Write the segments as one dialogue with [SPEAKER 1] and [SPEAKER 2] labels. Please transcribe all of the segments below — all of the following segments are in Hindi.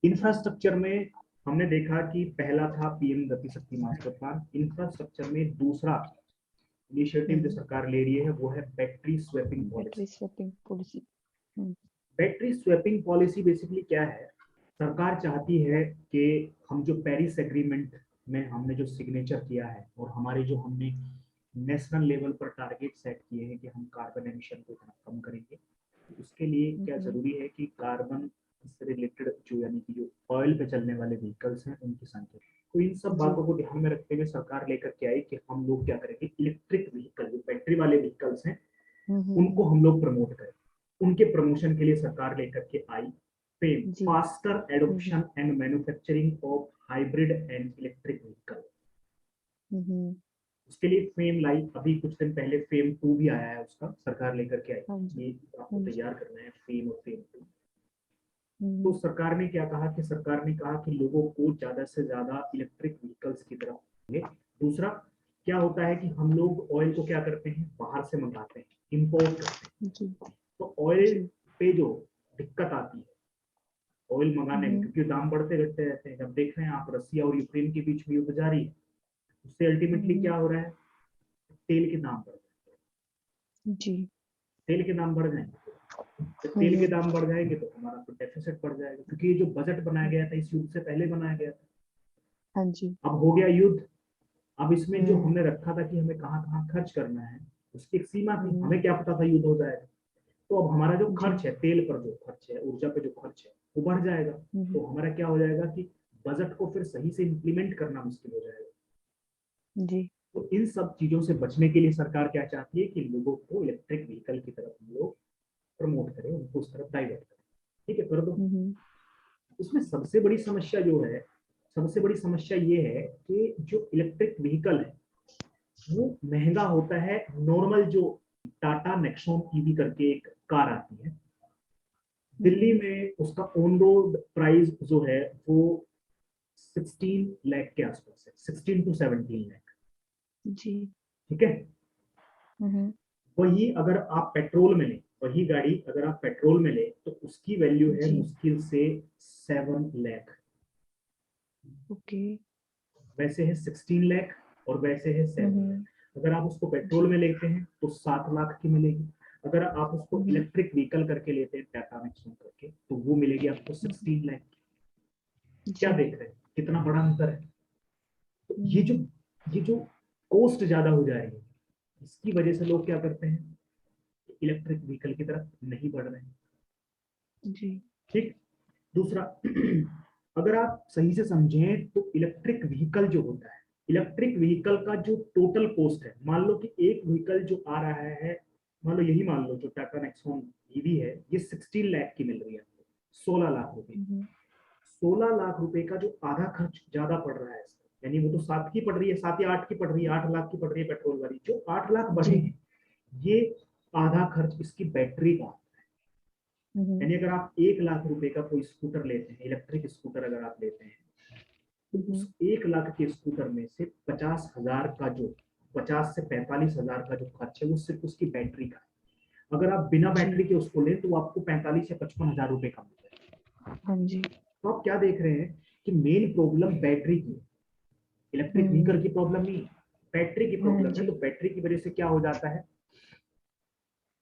[SPEAKER 1] इंफ्रास्ट्रक्चर में हमने देखा कि पहला था पीएम गति शक्ति मास्टर प्लान। इंफ्रास्ट्रक्चर में दूसरा इनिशिएटिव जो सरकार ले रही है वो है battery swapping
[SPEAKER 2] battery
[SPEAKER 1] policy.
[SPEAKER 2] Swapping policy.
[SPEAKER 1] Battery swapping policy basically क्या है? सरकार चाहती है कि हम जो पेरिस एग्रीमेंट में हमने जो सिग्नेचर किया है और हमारे जो हमने नेशनल लेवल पर टारगेट सेट किए हैं कि हम कार्बन एमिशन को इतना कम करेंगे, उसके लिए क्या जरूरी है कि कार्बन से रिलेटेड जो यानी कि जो ऑयल पे चलने वाले व्हीकल्स हैं उनकी संख्या। तो इन सब बातों को ध्यान में रखते हुए सरकार लेकर के आई कि हम लोग क्या करेंगे, इलेक्ट्रिक व्हीकल जो बैटरी वाले व्हीकल्स हैं उनको हम लोग प्रमोट करें। उनके प्रमोशन के लिए सरकार लेकर के आई FAME, faster adoption and manufacturing of hybrid and electric vehicle. उसके लिए फेम लाई, अभी कुछ दिन पहले फेम 2 भी आया है, उसका सरकार लेकर के आई। ये आपको तैयार करना है फेम और फेम 2। तो सरकार ने क्या कहा कि सरकार ने कहा कि लोगों को ज्यादा से ज्यादा इलेक्ट्रिक व्हीकल्स की तरफ। दूसरा क्या होता है कि हम लोग ऑयल को क्या करते हैं, बाहर से मंगाते हैं, इंपोर्ट करते हैं। तो ऑयल पे जो दिक्कत आती है ऑयल मंगाने में, क्योंकि दाम बढ़ते घटते रहते हैं। जब देख रहे हैं आप रसिया और यूक्रेन के बीच में युद्ध जारी है, उससे अल्टीमेटली क्या हो रहा है, तेल के दाम बढ़ रहे हैं। तेल के दाम बढ़ जाएंगे, जब तेल के दाम बढ़ जाएंगे तो हमारा तो डेफिसिट बढ़ जाएगा, क्योंकि ये जो बजट बनाया गया था इस युद्ध से पहले बनाया गया था। अब हो गया युद्ध, अब इसमें जो हमने रखा था कि हमें कहाँ कहाँ खर्च करना है उसकी एक सीमा थी। हमें क्या पता था युद्ध हो जाएगा, तो अब हमारा जो खर्च है, तेल पर जो खर्च है, ऊर्जा पे जो खर्च है वो बढ़ जाएगा। तो हमारा क्या हो जाएगा कि बजट को फिर सही से इम्प्लीमेंट करना मुश्किल हो जाएगा। तो इन सब चीजों से बचने के लिए सरकार क्या चाहती है कि लोगों को इलेक्ट्रिक व्हीकल की तरफ हम लोग प्रमोट करें, उनको उस तरफ डाइवर्ट करें। ठीक है, कर दो। इसमें सबसे बड़ी समस्या जो है, सबसे बड़ी समस्या ये है कि जो इलेक्ट्रिक व्हीकल है वो महंगा होता है। नॉर्मल जो टाटा नेक्सॉन ईवी करके एक कार आती है दिल्ली में, उसका ऑन रोड प्राइस जो है वो 16 लाख के आसपास है, 16 to 17 लाख। ठीक है। वही अगर आप पेट्रोल में लें, वही गाड़ी अगर आप पेट्रोल में लें तो उसकी वैल्यू है मुश्किल से 7 लाख। वैसे है 16 लाख और वैसे है 7 लाख। अगर आप उसको पेट्रोल में लेते हैं तो 7 लाख की मिलेगी। अगर आप उसको इलेक्ट्रिक व्हीकल करके लेते हैं टाटा नेक्सॉन करके तो वो मिलेगी आपको 16 लाख की। क्या देख रहे हैं कितना बड़ा अंतर है? तो ये जो कॉस्ट ज्यादा हो जाएगी, इसकी वजह से लोग क्या करते हैं, इलेक्ट्रिक व्हीकल की तरफ नहीं बढ़ रहे हैं। ठीक। दूसरा अगर आप सही से समझें तो इलेक्ट्रिक व्हीकल जो होता है, इलेक्ट्रिक व्हीकल का जो टोटल कॉस्ट है, मान लो कि एक व्हीकल जो आ रहा है, मान लो यही मान लो जो टाटा नेक्सॉन ईवी है, ये 16 लाख की मिल रही है आपको, 16 लाख रुपए। 16 लाख रुपए का जो आधा खर्च ज्यादा पड़ रहा है, यानी वो तो 7 की पड़ रही है, 7 या 8 की पड़ रही है, 8 लाख की पड़ रही है पेट्रोल वाली, जो 8 लाख बढ़े हैं, ये आधा खर्च इसकी बैटरी का। यानी अगर आप 1 लाख रुपए का कोई स्कूटर लेते हैं, इलेक्ट्रिक स्कूटर अगर आप लेते हैं, तो उस 1 लाख के स्कूटर में से 50,000 का जो 50 से 45,000 का जो खर्च है वो सिर्फ उसकी बैटरी का है। अगर आप बिना बैटरी के उसको लें तो आपको 45 या 55,000 रुपए का मिल जाएगा। तो आप क्या देख रहे हैं कि मेन प्रॉब्लम बैटरी की, इलेक्ट्रिक व्हीकल की प्रॉब्लम नहीं, बैटरी की प्रॉब्लम है। तो बैटरी की वजह से क्या हो जाता है,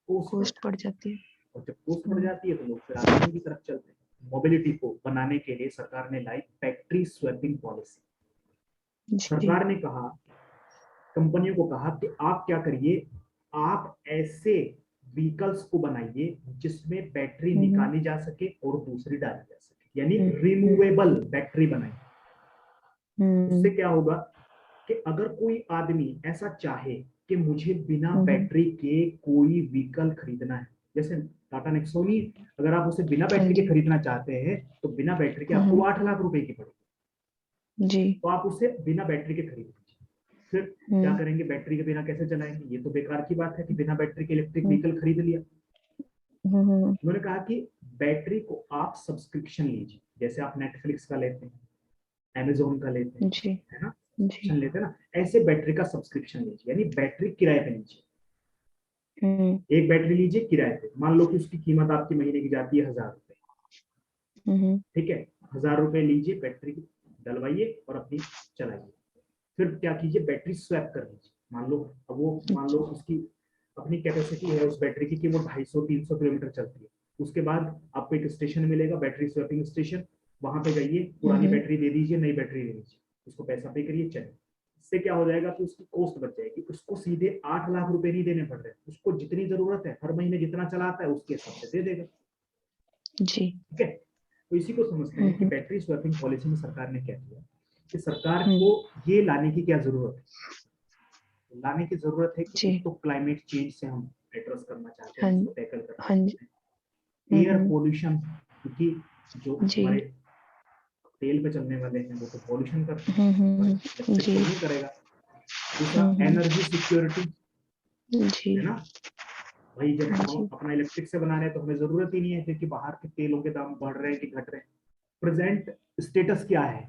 [SPEAKER 1] कॉस्ट बढ़ जाती है। और जब कॉस्ट बढ़ जाती है तो लोग फिर आगे की तरफ चलते हैं। मोबिलिटी को बनाने के लिए सरकार ने लाई बैटरी स्वैपिंग पॉलिसी। सरकार ने कहा, कंपनियों को कहा कि आप क्या करिए, आप ऐसे व्हीकल्स को बनाइए जिसमें बैटरी निकाली जा सके और दूसरी डाली जा सके, यानी रिमूवेबल बैटरी बनाइए। उससे क्या होगा कि अगर कोई आदमी ऐसा चाहे कि मुझे बिना बैटरी के कोई व्हीकल खरीदना है, जैसे टाटा नेक्सॉन, अगर आप उसे बिना बैटरी के खरीदना चाहते हैं तो बिना बैटरी के आपको 8 लाख रुपए की पड़ेगी। तो आप उसे बिना बैटरी के खरीद लीजिए। फिर क्या करेंगे, बैटरी के बिना कैसे चलाएंगे? ये तो बेकार की बात है कि बिना बैटरी के इलेक्ट्रिक व्हीकल खरीद लिया। उन्होंने कहा कि बैटरी को आप सब्सक्रिप्शन लीजिए, जैसे आप नेटफ्लिक्स का लेते हैं, अमेजोन का लेते हैं, है ना, सब्सक्रिप्शन लेते हैं ना, ऐसे बैटरी का सब्सक्रिप्शन लीजिए, यानी बैटरी किराए पे लीजिए। एक बैटरी लीजिए किराए पे, मान लो कि उसकी कीमत आपकी महीने की जाती है 1,000 रुपए। ठीक है, ₹1000 लीजिए, बैटरी डलवाइए और अपनी चलाइए। फिर क्या कीजिए, बैटरी स्वैप कर लीजिए। मान लो उसकी अपनी कैपेसिटी है उस बैटरी की कि वो 250-300 किलोमीटर चलती है। उसके बाद आपको एक स्टेशन मिलेगा, बैटरी स्वैपिंग स्टेशन, वहां पे जाइए, पुरानी बैटरी दे दीजिए, नई बैटरी दे दीजिए, उसको पैसा पे करिए, चलिए। इससे क्या हो जाएगा कि उसकी कॉस्ट बच जाएगी। उसको सीधे 8 लाख रुपए नहीं देने पड़ रहे, उसको जितनी जरूरत है हर महीने जितना चलाता है उसके हिसाब से दे देगा।
[SPEAKER 2] जी।
[SPEAKER 1] ठीक है, तो इसी को समझते हैं कि बैटरी स्वैपिंग पॉलिसी में सरकार ने क्या किया, कि सरकार को ये लाने की क्या जरूरत है। लाने की जरूरत है कि एक तो क्लाइमेट चेंज से हम एड्रेस करना चाहते हैं, उसको टैकल करना चाहते हैं। एयर पोल्यूशन, क्योंकि जो हमारे तेल पे चलने वाले हैं वो तो पॉल्यूशन करते हैं, इलेक्ट्रिक तो नहीं करेगा। दूसरा एनर्जी सिक्योरिटी, है ना भाई, जब हम अपना इलेक्ट्रिक से बना रहे हैं तो हमें जरूरत ही नहीं है क्योंकि बाहर के तेलों के दाम बढ़ रहे हैं कि घट रहे हैं। प्रेजेंट स्टेटस क्या है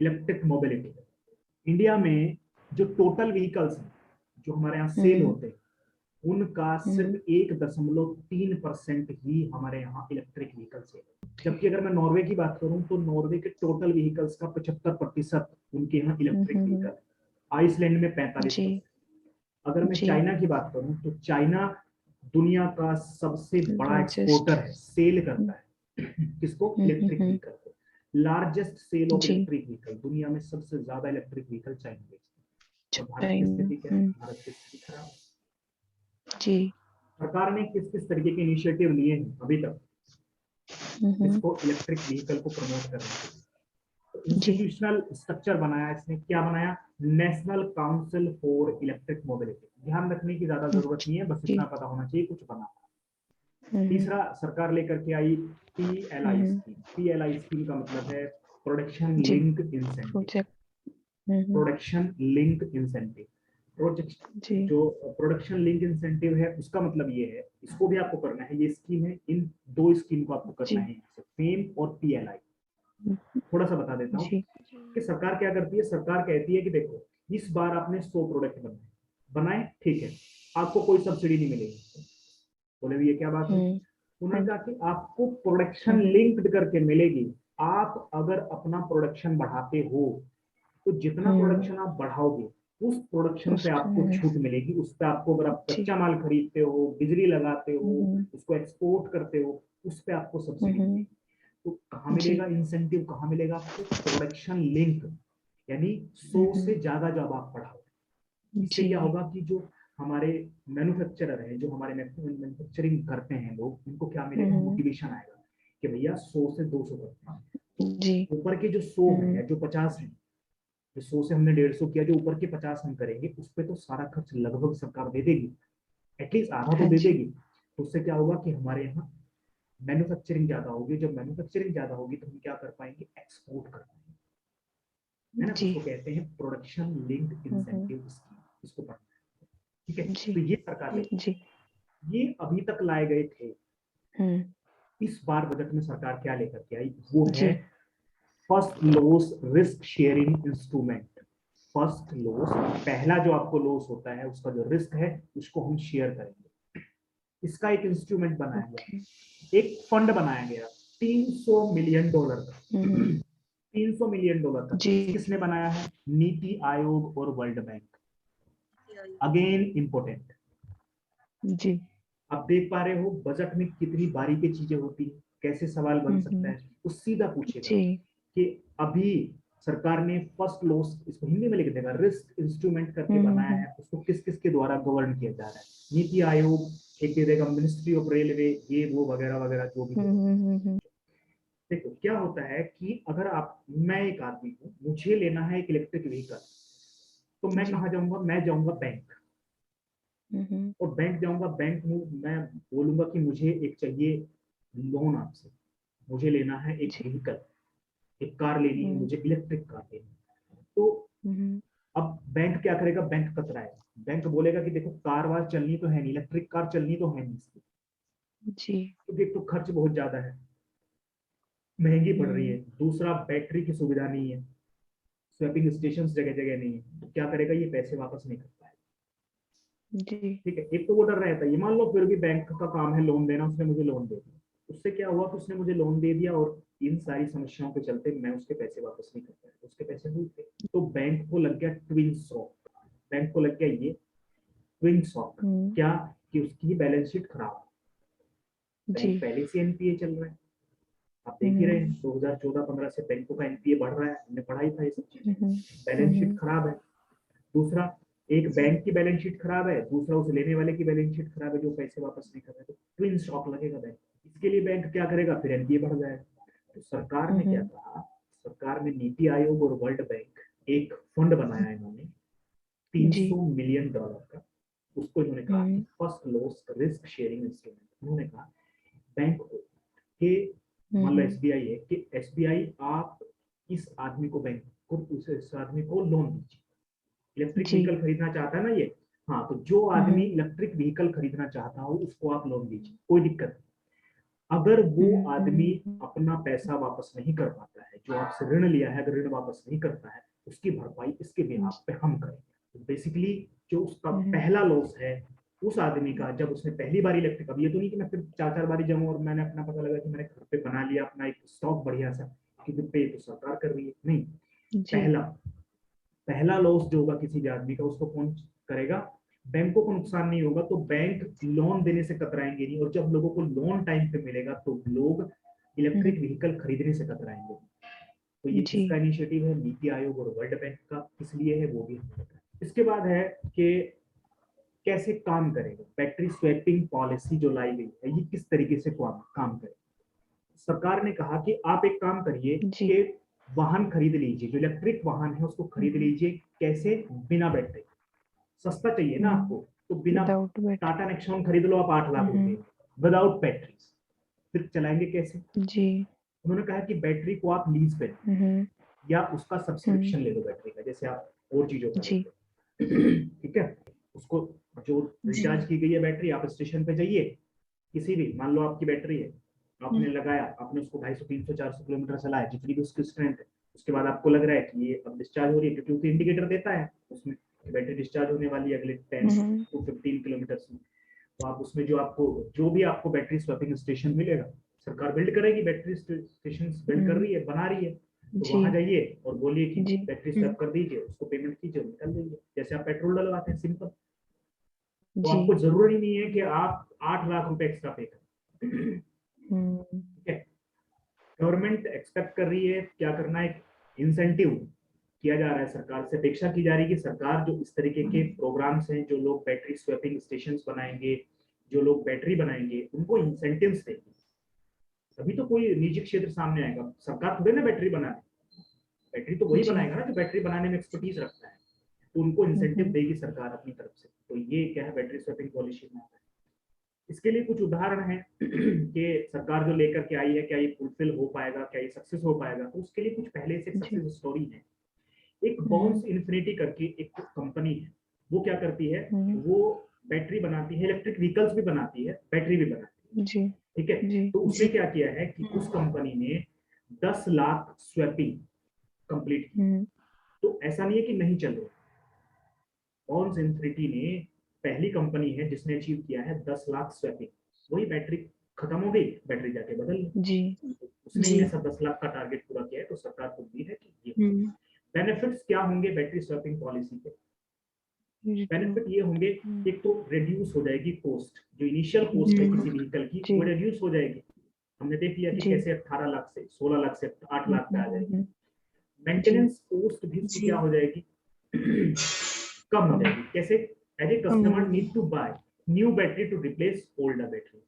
[SPEAKER 1] इलेक्ट्रिक मोबिलिटी इंडिया में? जो टोटल व्हीकल्स हैं जो हमारे यहाँ सेल होते हैं उनका सिर्फ 1.3% ही हमारे यहाँ इलेक्ट्रिक व्हीकल्स है। जबकि अगर मैं नॉर्वे की बात करूं तो नॉर्वे के टोटल व्हीकल्स का 75% उनके यहाँ इलेक्ट्रिक व्हीकल है, आइसलैंड में 45%। अगर मैं चाइना की बात करूं तो चाइना दुनिया का सबसे बड़ा एक्सपोर्टर है, सेल करता है किसको? इलेक्ट्रिक व्हीकल को। Largest sale of electric vehicle, दुनिया में सबसे ज्यादा इलेक्ट्रिक व्हीकल चाइना बेचता है। और भारत की स्थिति क्या है? भारत की स्थिति खराब है।
[SPEAKER 2] जी।
[SPEAKER 1] सरकार ने किस किस तरीके के इनिशिएटिव लिए हैं अभी तक इसको इलेक्ट्रिक व्हीकल को प्रमोट करने के लिए? तो इंस्टीट्यूशनल स्ट्रक्चर बनाया इसने, क्या बनाया? National council for electric mobility. ध्यान रखने की ज्यादा जरूरत नहीं है, बस इतना पता होना चाहिए कुछ बना। तीसरा सरकार लेकर के आई PLI स्कीम। PLI स्कीम का मतलब है production link incentive. Production link incentive project, जो प्रोडक्शन लिंक इंसेंटिव है उसका मतलब ये है, इसको भी आपको करना है, ये स्कीम है, इन दो स्कीम को आपको करना है, फेम और PLI। थोड़ा सा बता देता हूँ कि सरकार क्या करती है। सरकार कहती है कि देखो इस बार आपने 100 प्रोडक्ट बनाए, ठीक है, आपको कोई सब्सिडी नहीं मिलेगी। बोले भी ये क्या बात है? उन्होंने कहा कि आपको प्रोडक्शन लिंक्ड करके मिलेगी। आप अगर अपना प्रोडक्शन बढ़ाते हो तो जितना प्रोडक्शन आप बढ़ाओगे उस प्रोडक्शन पे आपको छूट मिलेगी। उस पे आपको, अगर आप कच्चा माल खरीदते हो, बिजली लगाते हो, उसको एक्सपोर्ट करते हो, उस पे आपको सब्सिडी मिलेगी। तो कहाँ मिलेगा इंसेंटिव? कहाँ मिलेगा आपको? प्रोडक्शन लिंक, यानी 100 से ज्यादा जब आप बढ़ाओ, इससे क्या होगा कि जो हमारे मैन्युफैक्चरर है, जो हमारे मैन्युफैक्चरिंग करते हैं लोग, उनको क्या मिलेगा? मोटिवेशन आएगा कि भैया 100 से 200 करते हैं। तो ऊपर के जो 100 है या जो 50 है, जो 100 से हमने 150 किया, जो ऊपर के 50 हम करेंगे उस पर तो सारा खर्च लगभग सरकार दे देगी, एटलीस्ट आधा तो दे देगी। तो उससे क्या होगा कि हमारे यहाँ मैन्युफैक्चरिंग ज्यादा होगी। जब मैन्युफैक्चरिंग ज्यादा होगी तो हम क्या कर पाएंगे? एक्सपोर्ट कर पाएंगे, है ना? उसको कहते हैं प्रोडक्शन लिंक्ड इंसेंटिव स्कीम, इसको पढ़ना है। ठीक है, तो ये सरकार लेके, ये अभी तक लाए गए थे। इस बार बजट में सरकार क्या लेकर के आई? वो है first loss risk sharing instrument. First loss, पहला जो आपको लॉस होता है उसका जो रिस्क है उसको हम शेयर करेंगे। इसका एक इंस्ट्रूमेंट बनाया गया, एक फंड बनाया गया $300 मिलियन का। $300 मिलियन का किसने बनाया है? नीति आयोग और वर्ल्ड बैंक। अगेन इंपोर्टेंट,
[SPEAKER 2] जी।
[SPEAKER 1] आप देख पा रहे हो बजट में कितनी बारीकी चीजें होती है, कैसे सवाल बन सकता है। वो सीधा पूछेगा कि अभी सरकार ने फर्स्ट लॉस, इसको हिंदी में लिख देगा, रिस्क इंस्ट्रूमेंट करके बनाया है, उसको किस किस के द्वारा गवर्न किया जा रहा है। नीति आयोग एक दे देगा, मिनिस्ट्री ऑफ रेलवे, ये वो वगैरह वगैरह जो भी। देखो क्या होता है कि अगर मैं एक आदमी हूँ, मुझे लेना है एक इलेक्ट्रिक व्हीकल, तो मैं कहाँ जाऊंगा? मैं जाऊंगा बैंक, और बैंक जाऊंगा, बैंक में मैं बोलूंगा कि मुझे एक चाहिए लोन आपसे, मुझे लेना है एक व्हीकल, एक कार लेनी है मुझे, इलेक्ट्रिक कार लेनी है। तो अब बैंक क्या करेगा? बैंक कतराएगा, बैंक बोलेगा कि देखो कार वार चलनी तो है नहीं, इलेक्ट्रिक कार चलनी तो है नहीं इसकी, क्योंकि एक तो खर्च बहुत ज्यादा है, महंगी पड़ रही है, दूसरा बैटरी की सुविधा नहीं है, स्वैपिंग स्टेशन जगह जगह नहीं है, तो क्या करेगा? ये पैसे वापस नहीं कर पाएगा। ठीक है, एक तो वो डर रहता है। ये मान लो फिर भी बैंक का काम है लोन देना, उसने मुझे लोन दे दिया, उससे क्या हुआ कि उसने मुझे लोन दे दिया और इन सारी समस्याओं के चलते मैं उसके पैसे वापस नहीं कर पाया, उसके पैसे डूब गए। तो बैंक को लग गया ट्विन शॉक, बैंक को लग गया ये ट्विन शॉक क्या कि उसकी बैलेंस शीट खराब, बैंक पहले से एनपीए चल रहा है, आप देख ही रहे हैं 2014-15 से बैंकों का एनपीए बढ़ रहा है, हमने पढ़ा ही था ये सब चीजें। बैलेंस शीट खराब है, दूसरा एक बैंक की बैलेंस शीट खराब है, दूसरा उस लेने वाले की बैलेंस शीट खराब है जो पैसे वापस नहीं कर रहा है, तो ट्विन शॉक लगेगा बैंक। इसके लिए बैंक क्या करेगा, फिर एनपीए बढ़ जाएगा। तो सरकार ने क्या कहा, सरकार ने नीति आयोग और वर्ल्ड बैंक एक फंड बनाया इन्होंने $300 मिलियन का, उसको इन्होंने कहा first loss risk sharing instrument. उन्होंने कहा बैंक को कि मान लो एसबीआई है कि एसबीआई आप इस आदमी को, बैंक को उस आदमी को लोन दीजिए, इलेक्ट्रिक व्हीकल खरीदना चाहता है ना ये, हाँ तो जो आदमी इलेक्ट्रिक व्हीकल खरीदना चाहता हो उसको आप लोन दीजिए, कोई दिक्कत नहीं। अगर वो आदमी अपना पैसा वापस नहीं कर पाता है, जो आपसे ऋण लिया है, अगर ऋण वापस नहीं करता है, उसकी भरपाई इसके बिहाफ पे हम करेंगे। तो बेसिकली जो उसका पहला लॉस है उस आदमी का, जब उसने पहली बार इलेक्ट्रिक, अब ये तो नहीं कि मैं फिर 4-4 बारी जाऊं और मैंने अपना पता लगा कि मैंने घर पे बना लिया अपना एक स्टॉक बढ़िया सा, क्योंकि पे तो सरकार कर रही है, नहीं, पहला लॉस जो होगा किसी भी आदमी का उसको कौन करेगा, बैंकों को नुकसान नहीं होगा, तो बैंक लोन देने से कतराएंगे नहीं, और जब लोगों को लोन टाइम पे मिलेगा तो लोग इलेक्ट्रिक व्हीकल खरीदने से कतराएंगे। तो ये किसका इनिशिएटिव है, नीति आयोग और वर्ल्ड बैंक का, किस लिए है वो भी हमें पता है। इसके बाद है कि कैसे काम करेगा बैटरी स्वैपिंग पॉलिसी जो लाई गई है, ये किस तरीके से काम करेगा। सरकार ने कहा कि आप एक काम करिए कि वाहन खरीद लीजिए, जो इलेक्ट्रिक वाहन है उसको खरीद लीजिए, कैसे, बिना बैटरी, सस्ता चाहिए ना आपको, तो बिना, टाटा नेक्सॉन खरीद लो आप 8 लाख रुपए, विदाउट बैटरी, फिर चलाएंगे कैसे जी। उन्होंने कहा कि बैटरी को आप लीज पे या उसका सब्सक्रिप्शन ले लो बैटरी का, जैसे आप और चीजों का ठीक है, उसको जो रिचार्ज की गई है बैटरी, आप स्टेशन पे जाइए किसी भी, मान लो आपकी बैटरी है, आपने लगाया, आपने उसको 250, 300, 400 किलोमीटर चलाया, जितनी भी उसकी स्ट्रेंथ है, उसके बाद आपको लग रहा है कि ये अब डिस्चार्ज हो रही है, क्योंकि उसके इंडिकेटर देता है उसमें बैटरी डिस्चार्ज होने वाली है अगले 10 to 15 किलोमीटर में, तो आप उसमें जो भी आपको बैटरी स्वैपिंग स्टेशन मिलेगा, सरकार बिल्ड करेगी, बैटरी स्टेशन बिल्ड कर रही है, बना रही है, तो वहां जाइए और बोलिए कि बैटरी स्वैप कर दीजिए, उसको पेमेंट कीजिए, निकल दीजिए, जैसे आप पेट्रोल डलवाते हैं, सिंपल। तो आपको जरूरी नहीं है कि आप 8 लाख रुपए एक्स्ट्रा पे करें, ठीक है। गवर्नमेंट एक्सपेक्ट कर रही है क्या करना है, इंसेंटिव किया जा रहा है, सरकार से अपेक्षा की जा रही है कि सरकार जो इस तरीके के प्रोग्राम्स हैं, जो लोग बैटरी स्वैपिंग स्टेशंस बनाएंगे, जो लोग बैटरी बनाएंगे, उनको इंसेंटिव्स देगी, तभी तो कोई निजी क्षेत्र सामने आएगा। सरकार थोड़े ना बैटरी बनाए, बैटरी तो वही बनाएगा ना जो बैटरी बनाने में एक्सपर्टीज रखता है, तो उनको इंसेंटिव देगी सरकार अपनी तरफ से। तो ये क्या है, बैटरी स्वैपिंग पॉलिसी में आता है। इसके लिए कुछ उदाहरण हैं कि सरकार जो लेकर के आई है, क्या ये फुलफिल हो पाएगा, क्या ये सक्सेस हो पाएगा, तो उसके लिए कुछ पहले से सक्सेस स्टोरी है। एक बॉन्स इन्फिनिटी करके एक कंपनी है, वो क्या करती है, वो बैटरी बनाती है, इलेक्ट्रिक व्हीकल्स भी बनाती है, बैटरी भी बनाती है, ठीक है। तो उसने क्या किया है कि उस कंपनी ने 10 लाख स्वैपिंग कंप्लीट की। तो ऐसा नहीं है कि नहीं चल रहा, बॉन्स इन्फिनिटी ने पहली कंपनी है जिसने अचीव किया है 10 लाख स्वैपिंग। वही बैटरी खत्म हो गई, बैटरी जाके बदल ली, उसने ही ऐसा 10 लाख का टारगेट पूरा किया है। तो सरकार को उम्मीद है कि ये बेनिफिट्स क्या होंगे बैटरी स्वैपिंग पॉलिसी के, बेनिफिट ये होंगे, एक तो रिड्यूस हो जाएगी कॉस्ट, जो इनिशियल कॉस्ट है किसी व्हीकल की वो रिड्यूस हो जाएगी। हमने देख लिया कि कैसे 18 लाख से 16 लाख से 8 लाख पे आ जाएगी। मेंटेनेंस कॉस्ट भी क्या हो जाएगी, कम हो जाएगी। कैसे, as a customer need to buy new battery to replace older battery.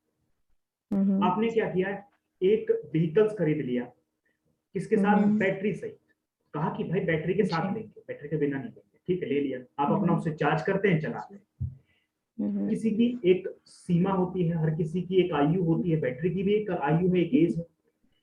[SPEAKER 1] आपने क्या किया है, एक व्हीकल्स खरीद लिया, किसके साथ, बैटरी सहित, कहा कि भाई बैटरी के साथ लेंगे, बैटरी के बिना नहीं लेंगे, ठीक है, ले लिया, आप अपना उससे चार्ज करते हैं, चलाते हैं। किसी की एक सीमा होती है, हर किसी की एक आयु होती है, बैटरी की भी एक आयु है, एक एज है।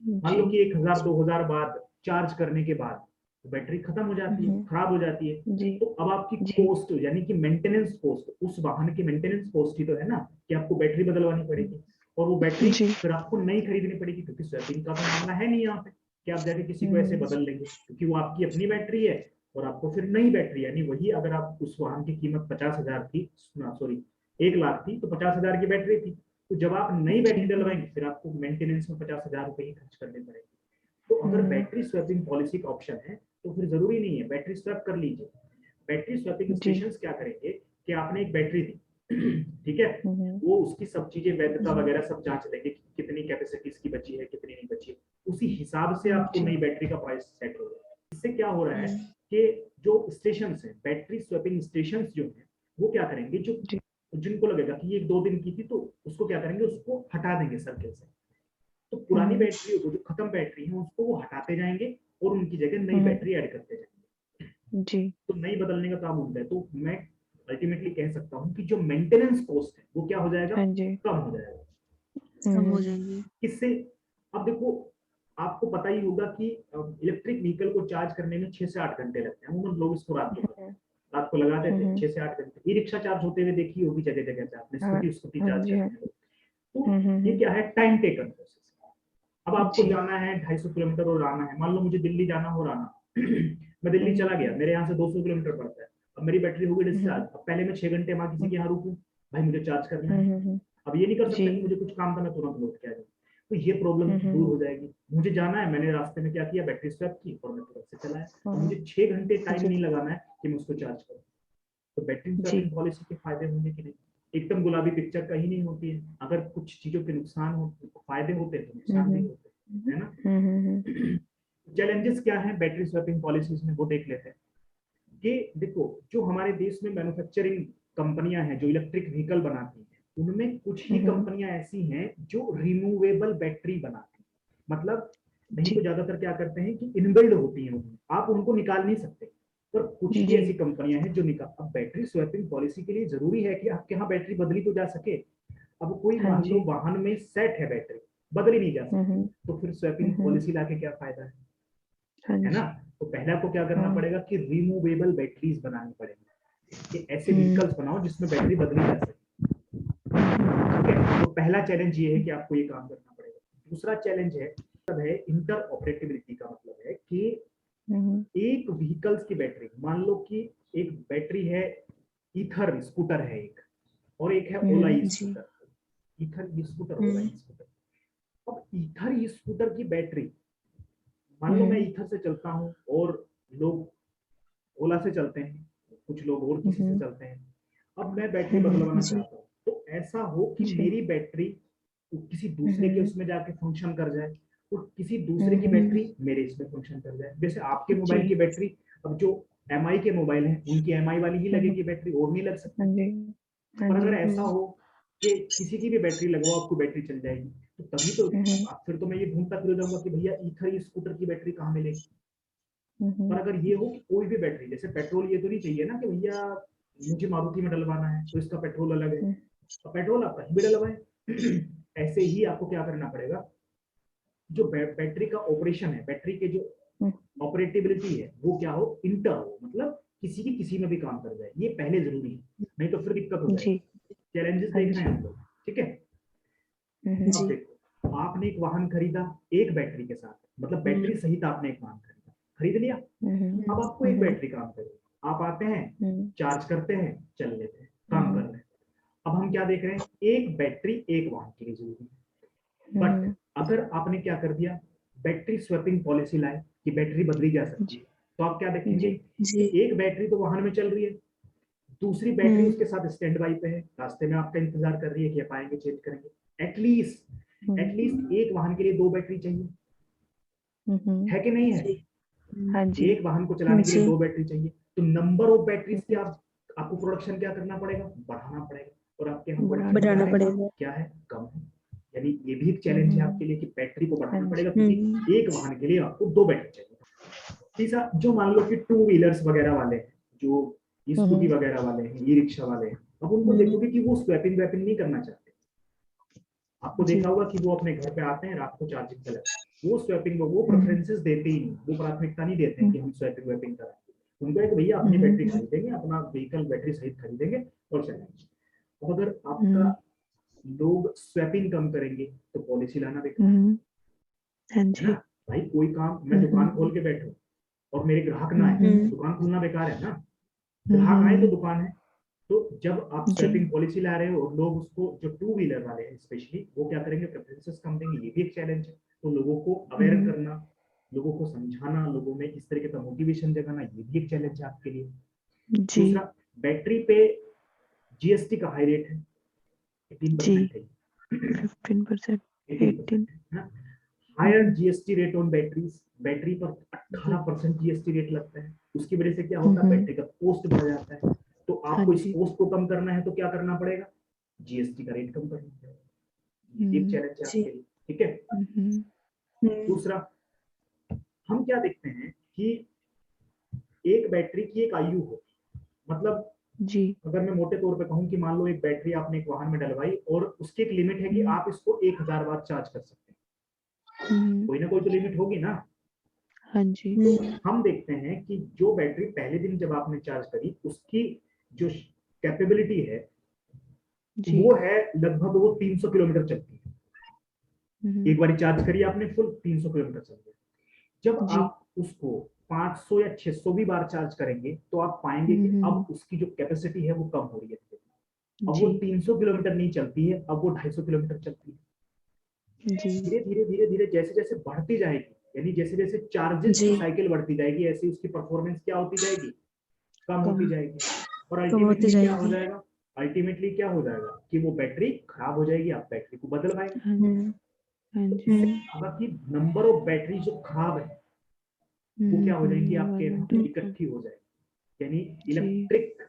[SPEAKER 1] मान लो कि 1000-2000 बाद चार्ज करने के बाद तो बैटरी खत्म हो जाती है, खराब हो जाती है। तो अब आपकी कॉस्ट यानी कि मेंटेनेंस कॉस्ट, उस वाहन की मेंटेनेंस कॉस्ट ही तो है ना कि आपको बैटरी बदलवानी पड़ेगी, और वो बैटरी फिर आपको नई खरीदनी पड़ेगी, क्योंकि स्वैपिंग का तो मामला है नहीं यहाँ पे कि आप जाके किसी को ऐसे बदल लेंगे, क्योंकि वो आपकी अपनी बैटरी है और आपको फिर नई बैटरी, यानी वही, अगर आप उस वाहन की कीमत 50,000 थी, सॉरी 1 लाख थी, तो 50,000 की बैटरी थी, तो जब आप नई बैटरी डलवाएंगे फिर आपको मेंटेनेंस में 50,000 रुपए ही खर्च करने पड़ेंगे। तो अगर बैटरी स्वैपिंग पॉलिसी का ऑप्शन है तो फिर जरूरी नहीं है, बैटरी स्वैप कर लीजिए। बैटरी स्वैपिंग
[SPEAKER 2] जी।
[SPEAKER 1] स्टेशन क्या करेंगे कि आपने एक बैटरी दी, ठीक है, वो उसकी सब चीजें वैधता वगैरह सब जांच लेंगे कि कितनी कैपेसिटी इसकी बची है, कितनी नहीं बची है, उसी हिसाब से आपको
[SPEAKER 2] जी।
[SPEAKER 1] नई बैटरी का प्राइस सेट होगा। इससे क्या हो रहा है कि जो स्टेशन है, बैटरी स्वैपिंग स्टेशन जो है, वो क्या करेंगे, जो
[SPEAKER 2] जी।
[SPEAKER 1] जिनको लगेगा कि ये 2 दिन की थी तो उसको क्या करेंगे, उसको हटा देंगे सर्किल से। तो पुरानी बैटरी को, जो खत्म बैटरी है, उसको वो हटाते जाएंगे और उनकी जगह नई बैटरी ऐड करते जाएंगे।
[SPEAKER 2] जी।
[SPEAKER 1] तो नई बदलने का काम होता है। तो मैं अल्टीमेटली कह सकता हूँ कि जो मेंटेनेंस कॉस्ट है वो क्या हो जाएगा,
[SPEAKER 2] हाँ जी।
[SPEAKER 1] कम हो जाएगा।
[SPEAKER 3] कम हो जाएंगे।
[SPEAKER 1] इससे अब देखो, आपको पता ही होगा कि इलेक्ट्रिक व्हीकल को चार्ज करने में 6 से 8 घंटे लगते हैं। अमूमन लोग इसको रात को लगा देते हैं, 6 से 8 घंटे। ई रिक्शा चार्ज होते हुए देखी होगी जगह जगह पे आपने, स्कूटी
[SPEAKER 2] हाँ
[SPEAKER 1] चार्ज
[SPEAKER 2] जी।
[SPEAKER 1] करते हैं। तो ये क्या है, टाइम टेकन प्रोसेस। अब आपको
[SPEAKER 2] जी।
[SPEAKER 1] जाना है 250 किलोमीटर और आना है, मान लो मुझे दिल्ली जाना हो रहा ना, मैं दिल्ली चला गया, मेरे यहाँ से 200 किलोमीटर पड़ता है, अब मेरी बैटरी हो गई डिस्चार्ज, अब पहले मैं 6 घंटे वहां किसी के यहाँ रुकूं, भाई मुझे चार्ज करना है। अब ये नहीं कर सकता
[SPEAKER 2] जी।
[SPEAKER 1] कि मुझे कुछ काम था मैं तुरंत लौट के आ जाऊँ। तो ये प्रॉब्लम दूर हो जाएगी। मुझे जाना है, मैंने रास्ते में क्या किया, बैटरी स्वैप की और मैं तुरंत से चलाया। तो मुझे 6 घंटे टाइम नहीं लगाना है कि मैं उसको चार्ज करूँ। तो बैटरी स्वैपिंग
[SPEAKER 2] जी।
[SPEAKER 1] पॉलिसी के फायदे होंगे कि नहीं, एकदम गुलाबी पिक्चर कहीं नहीं होती है। अगर कुछ चीजों के नुकसान हो, फायदे होते हैं तो नुकसान भी होते हैं, है ना। चैलेंजेस क्या है बैटरी स्वैपिंग पॉलिसीज में, वो देख लेते हैं। कि देखो, जो हमारे देश में मैन्युफैक्चरिंग कंपनियां हैं जो इलेक्ट्रिक व्हीकल बनाती हैं, उनमें कुछ ही कंपनियां ऐसी हैं जो रिमूवेबल बैटरी बनाती हैं। मतलब नहीं तो ज्यादातर क्या करते हैं कि इनबिल्ड होती हैं उनमें, आप उनको निकाल नहीं सकते। पर कुछ ही ऐसी कंपनियां हैं जो निकाल। अब बैटरी स्वैपिंग पॉलिसी के लिए जरूरी है कि आपके यहाँ बैटरी बदली तो जा सके। अब कोई
[SPEAKER 2] हाँ
[SPEAKER 1] मान लो
[SPEAKER 2] जी।
[SPEAKER 1] वाहन में सेट है बैटरी, बदली नहीं जा सकती, तो फिर स्वैपिंग पॉलिसी लाके क्या फायदा
[SPEAKER 2] हाँ
[SPEAKER 1] है ना।
[SPEAKER 2] जी।
[SPEAKER 1] तो पहले आपको क्या करना
[SPEAKER 2] हाँ।
[SPEAKER 1] पड़ेगा कि रिमूवेबल बैटरीज बनानी पड़ेगी, कि ऐसे व्हीकल्स बनाओ जिसमें बैटरी बदली जा सके। ठीक है, तो पहला चैलेंज ये है कि आपको ये काम करना पड़ेगा। दूसरा चैलेंज है इंटर ऑपरेटिबिलिटी का। मतलब है कि एक व्हीकल्स की बैटरी, मान लो कि एक बैटरी है, ईथर स्कूटर है एक, और एक है ओला e scooter. Ether e scooter, ओला ई स्कूटर। अब ईथर ई स्कूटर की बैटरी, मान लो मैं ईथर से चलता हूँ और लोग ओला से चलते हैं, कुछ लोग और किसी से चलते हैं। अब मैं बैटरी बदलवाना चाहता हूँ, तो ऐसा हो कि मेरी बैटरी किसी दूसरे के उसमें जाके फंक्शन कर जाए और किसी दूसरे की बैटरी मेरे इसमें फंक्शन कर जाए। जैसे आपके मोबाइल की बैटरी, अब जो एमआई के मोबाइल हैं उनकी एमआई वाली ही लगेगी बैटरी, और नहीं लग सकती। पर अगर ऐसा हो कि किसी की भी बैटरी लगवाओ, आपको बैटरी चल जाएगी, तो तभी तो फिर तो मैं ये ढूंढता फिर जाऊंगा कि भैया ईथर स्कूटर की बैटरी कहाँ मिलेगी। पर अगर ये हो कि कोई भी बैटरी, जैसे पेट्रोल, ये तो नहीं चाहिए ना कि भैया मुझे मारुति में डलवाना है तो इसका पेट्रोल अलग है, तो पेट्रोल आप कहीं भी डलवाएं। ऐसे ही आपको क्या करना पड़ेगा, जो बैटरी का ऑपरेशन है, बैटरी के जो ऑपरेटिबिलिटी है, वो क्या हो, इंटर हो, मतलब किसी की किसी में भी काम कर जाए, ये पहले जरूरी है, नहीं तो फिर दिक्कत हो जाएगी। चैलेंजेस देख रहे हैं हम लोग, ठीक है। अब देखो, आपने एक वाहन खरीदा एक बैटरी के साथ, मतलब बैटरी सहित आपने एक वाहन खरीद लिया। अब आपको एक बैटरी काम करेगी, आप आते हैं, चार्ज करते हैं, चल लेते हैं, काम कर रहे हैं। अब हम क्या देख रहे हैं, एक बैटरी एक वाहन के लिए जरूरी है। बट अगर आपने क्या कर दिया, बैटरी स्वैपिंग पॉलिसी लाए कि बैटरी बदली जा सकती है, तो आप क्या देखेंगे कि एक बैटरी तो वाहन में चल रही है, दूसरी बैटरी उसके साथ स्टैंड बाई पे है, रास्ते में आपका इंतजार कर रही है कि आप आएंगे चेंज करेंगे। एटलीस्ट एक वाहन के लिए 2 बैटरी चाहिए, है कि नहीं है।
[SPEAKER 2] हाँ जी।
[SPEAKER 1] एक वाहन को चलाने के लिए 2 बैटरी चाहिए, तो नंबर ऑफ बैटरीज के आपको प्रोडक्शन क्या करना पड़ेगा, बढ़ाना पड़ेगा। और आपके यहाँ
[SPEAKER 3] बढ़ाना पड़ेगा,
[SPEAKER 1] क्या है, कम है। यानी ये भी एक चैलेंज है आपके लिए कि बैटरी को बढ़ाना पड़ेगा, क्योंकि एक वाहन के लिए आपको 2 बैटरी चाहिए। तीसरा, जो मान लो कि 2 व्हीलर्स वगैरह वाले हैं, जो स्कूटी वगैरह वाले हैं, ई रिक्शा वाले हैं, अब उनको देखोगे कि वो स्वैपिंग वैपिंग नहीं करना चाहते। आपको देखा होगा कि वो अपने घर पे आते हैं, रात को चार्जिंग पे लगते हैं, वो स्वैपिंग, वो प्रेफरेंसेस देते ही नहीं, वो प्राथमिकता नहीं देते हैं कि हम स्वैपिंग वैपिंग कराएंगे। उनको एक भैया अपनी बैटरी खरीदेंगे, अपना व्हीकल बैटरी सहित खरीदेंगे और चलेंगे। अब अगर आपका लोग स्वैपिंग कम करेंगे तो पॉलिसी लाना बेकार है ना। भाई कोई काम, मैं दुकान खोल के बैठूं और मेरे ग्राहक ना आए, दुकान खोलना बेकार है ना। ग्राहक आए तो दुकान है। तो जब आप स्वैपिंग पॉलिसी ला रहे हो और लोग उसको, जो 2 व्हीलर वाले हैं स्पेशली, वो क्या करेंगे, प्रेफरेंसेस कम देंगे, ये भी एक चैलेंज है। तो लोगों को अवेयर करना, लोगों को समझाना, लोगों में इस तरीके का मोटिवेशन जगाना, ये भी एक चैलेंज है आपके लिए।
[SPEAKER 2] जी
[SPEAKER 1] दूसरा, बैटरी पे जीएसटी का हाई रेट है, 18% है,
[SPEAKER 2] 15%,
[SPEAKER 1] 18%
[SPEAKER 2] 18।
[SPEAKER 1] है। Higher GST rate on batteries, battery पर 18% जीएसटी रेट लगता है। उसकी वजह से क्या होता है, बैटरी का कॉस्ट बढ़ जाता है। तो आपको इस कॉस्ट को कम करना है तो क्या करना पड़ेगा, जीएसटी का रेट कम करना पड़ेगा। ये एक चैलेंज है आपके लिए, ठीक है। दूसरा, हम क्या देखते हैं कि एक बैटरी की एक आयु हो, मतलब
[SPEAKER 2] जी
[SPEAKER 1] अगर मैं मोटे तौर पे कहूं कि मान लो एक बैटरी आपने एक वाहन में डलवाई और उसकी एक लिमिट है कि आप इसको 1000 बार चार्ज कर सकते हैं, कोई ना कोई तो लिमिट होगी ना।
[SPEAKER 2] हाँ जी
[SPEAKER 1] तो हम देखते हैं कि जो बैटरी पहले दिन जब आपने चार्ज करी, उसकी जो कैपेबिलिटी है
[SPEAKER 2] जी
[SPEAKER 1] वो है लगभग वो 300 किलोमीटर चलती है। एक बार चार्ज करी आपने फुल, 300 किलोमीटर चल गया। जब
[SPEAKER 2] जी
[SPEAKER 1] आप उसको 500 या 600 भी बार चार्ज करेंगे तो आप पाएंगे कि अब उसकी जो कैपेसिटी है वो कम हो रही है। अब वो
[SPEAKER 2] जी
[SPEAKER 1] 300 किलोमीटर नहीं चलती है, अब वो 250 किलोमीटर चलती है।
[SPEAKER 2] जी
[SPEAKER 1] धीरे धीरे धीरे धीरे जैसे जैसे बढ़ती जाएगी, यानी जैसे जैसे चार्जेस की
[SPEAKER 3] जी
[SPEAKER 1] साइकिल बढ़ती जाएगी, ऐसे उसकी परफॉर्मेंस क्या होती जाएगी, कम होती जाएगी। और
[SPEAKER 3] कम होती
[SPEAKER 1] अल्टीमेटली क्या हो
[SPEAKER 3] जाएगी।
[SPEAKER 1] जाएगा, अल्टीमेटली क्या हो जाएगा कि वो बैटरी खराब हो जाएगी, आप बैटरी को बदलवाएंगे।
[SPEAKER 2] हाँ
[SPEAKER 1] तो
[SPEAKER 2] जी
[SPEAKER 1] इससे होगा कि नंबर ऑफ बैटरी जो खराब है वो क्या हो जाएंगी, आपके यहाँ इकट्ठी हो जाएगी। यानी
[SPEAKER 2] जी
[SPEAKER 1] इलेक्ट्रिक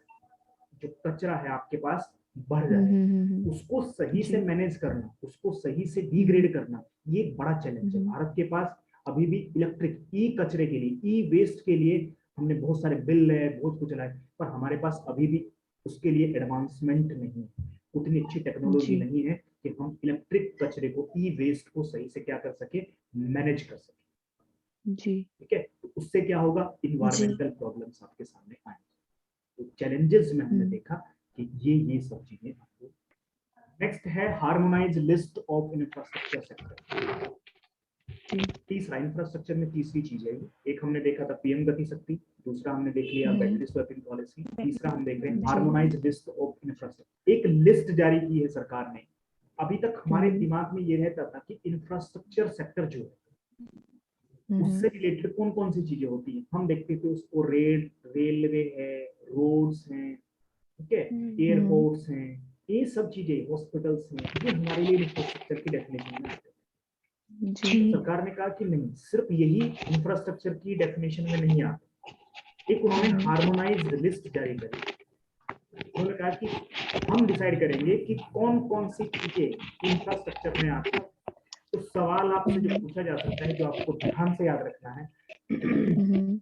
[SPEAKER 1] जो कचरा है आपके पास बढ़ जाएगा। उसको सही से
[SPEAKER 2] जी
[SPEAKER 1] मैनेज करना, उसको सही से डिग्रेड करना, ये एक बड़ा चैलेंज है। भारत के पास अभी भी इलेक्ट्रिक ई कचरे के लिए, ई वेस्ट के लिए हमने बहुत सारे बिल है, बहुत कुछ लाए, पर हमारे पास अभी भी उसके लिए एडवांसमेंट नहीं है, उतनी अच्छी टेक्नोलॉजी
[SPEAKER 2] जी
[SPEAKER 1] नहीं है कि हम इलेक्ट्रिक कचरे को, ई वेस्ट को सही से क्या कर सके, मैनेज कर सके।
[SPEAKER 2] जी
[SPEAKER 1] ठीक है, तो उससे क्या होगा,
[SPEAKER 3] जी
[SPEAKER 1] इन्वायरमेंटल प्रॉब्लम्स आपके सामने आएंगे। तो चैलेंजेस में हमने देखा कि ये सब चीजें आपको। नेक्स्ट है harmonise list of infrastructure sector. तीसरा, इंफ्रास्ट्रक्चर में तीसरी चीज है, एक हमने देखा था पीएम गति शक्ति, दूसरा हमने देख लिया बैटरी स्वैपिंग पॉलिसी, तीसरा हम देख रहे हैं हार्मोनाइज लिस्ट ऑफ इंफ्रास्ट्रक्चर। एक लिस्ट जारी की है सरकार ने। अभी तक हमारे दिमाग में ये रहता था कि इंफ्रास्ट्रक्चर सेक्टर जो है उससे रिलेटेड कौन कौन सी चीजें होती हैं, हम देखते थे उसको रेलवे है, रोड्स हैं, ठीक है, एयरपोर्ट्स हैं, ये सब चीजें, हॉस्पिटल्स हैं, ये हमारे लिए इंफ्रास्ट्रक्चर की डेफिनेशन में आते हैं। सरकार ने कहा कि नहीं, सिर्फ यही इंफ्रास्ट्रक्चर की डेफिनेशन में नहीं आते। एक उन्होंने हार्मोनाइज्ड लिस्ट जारी करी। उन्होंने कहा कि हम डिसाइड करेंगे कि कौन कौन सी चीजें इंफ्रास्ट्रक्चर में आती है। तो सवाल आपसे जो पूछा जा सकता है, जो आपको ध्यान से याद रखना है,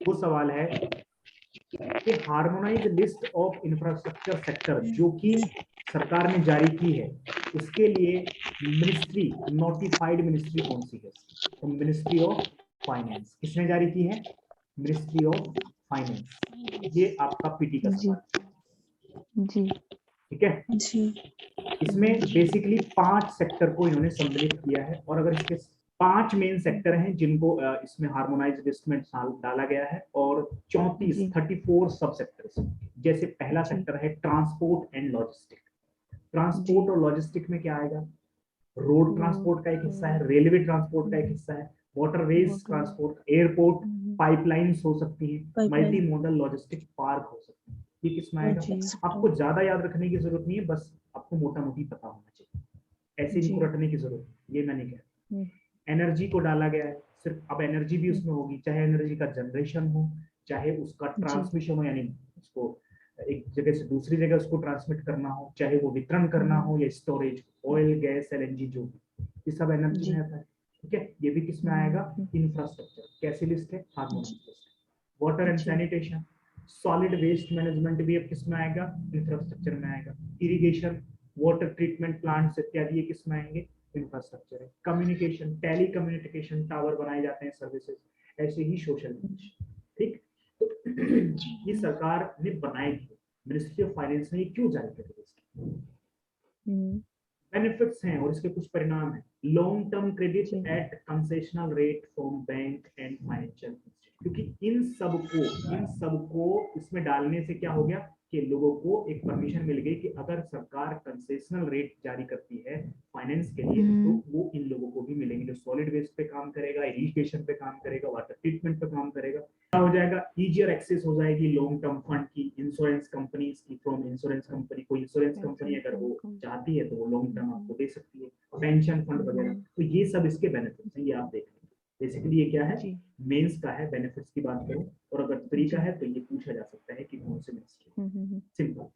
[SPEAKER 1] वो सवाल है कि harmonise list of infrastructure sector जो कि सरकार ने जारी की है, उसके लिए मिनिस्ट्री, नोटिफाइड मिनिस्ट्री कौन सी है? तो मिनिस्ट्री ऑफ फाइनेंस। किसने जारी की है? Ministry of finance. ये आपका पीटी का सवाल,
[SPEAKER 2] जी
[SPEAKER 1] ठीक है।
[SPEAKER 3] जी
[SPEAKER 1] इसमें बेसिकली 5 सेक्टर को इन्होंने सम्मिलित किया है, और अगर इसके 5 मेन सेक्टर हैं जिनको इसमें हार्मोनाइज्ड लिस्ट में डाला गया है, और 34 सब सेक्टर्स। जैसे पहला सेक्टर है ट्रांसपोर्ट एंड लॉजिस्टिक। ट्रांसपोर्ट और लॉजिस्टिक में क्या आएगा? रोड ट्रांसपोर्ट का एक हिस्सा है, रेलवे ट्रांसपोर्ट का एक हिस्सा है, वाटरवेज ट्रांसपोर्ट, एयरपोर्ट, पाइपलाइंस हो सकती है, मल्टी मॉडल लॉजिस्टिक पार्क हो सकते हैं। ये किसमें आएगा? आपको ज्यादा याद रखने की जरूरत नहीं है, बस आपको मोटा मोटी पता होना चाहिए, ऐसे इनको रटने की जरूरत है, ये मैं नहीं कह रहा। एनर्जी को डाला गया है सिर्फ, अब एनर्जी भी उसमें होगी, चाहे एनर्जी का जनरेशन हो, चाहे उसका ट्रांसमिशन हो, यानी उसको एक जगह से दूसरी जगह उसको ट्रांसमिट करना हो, चाहे वो वितरण करना हो, या स्टोरेज, ऑयल, गैस, एलएनजी, जो भी, ये सब एनर्जी में आता है। ठीक है, ये भी किसमें आएगा? इंफ्रास्ट्रक्चर। कैसी लिस्ट है? Harmonised list. Water and sanitation, solid waste management भी अब किसमें आएगा? इंफ्रास्ट्रक्चर में आएगा। इरिगेशन, वाटर ट्रीटमेंट प्लांट्स इत्यादि ये किसमें आएंगे? इंफ्रास्ट्रक्चर है। कम्युनिकेशन, टेली कम्युनिकेशन टावर बनाए जाते हैं, सर्विसेज, ऐसे ही सोशल मीडिया। ठीक, तो ये सरकार ने बनाई थी, मिनिस्ट्री ऑफ फाइनेंस ने ये क्यों जारी करी? बेनिफिट्स हैं और इसके कुछ परिणाम हैं। Long term credit at concessional rate from bank and financial, क्योंकि इन सबको इसमें डालने से क्या हो गया कि लोगों को एक परमिशन मिल गई कि अगर सरकार कंसेशनल रेट जारी करती है फाइनेंस के लिए, तो वो इन लोगों को भी मिलेंगे, जो सॉलिड वेस्ट पे काम करेगा, इरिगेशन पे काम करेगा, वाटर ट्रीटमेंट पे काम करेगा। क्या हो जाएगा, इजियर एक्सेस हो जाएगी लॉन्ग टर्म फंड की, इंश्योरेंस कंपनीज की, फ्रॉम इंश्योरेंस कंपनी। कोई इंश्योरेंस कंपनी अगर वो चाहती है तो वो लॉन्ग टर्म आपको दे सकती है, पेंशन फंड वगैरह। तो ये सब इसके बेनिफिट्स हैं, ये आप देख लें। बेसिकली ये क्या है,
[SPEAKER 2] जी
[SPEAKER 1] मेंस का है, बेनिफिट्स की बात करें। और अगर प्री का है तो ये पूछा जा सकता है कि कौन से मेंस के, सिंपल।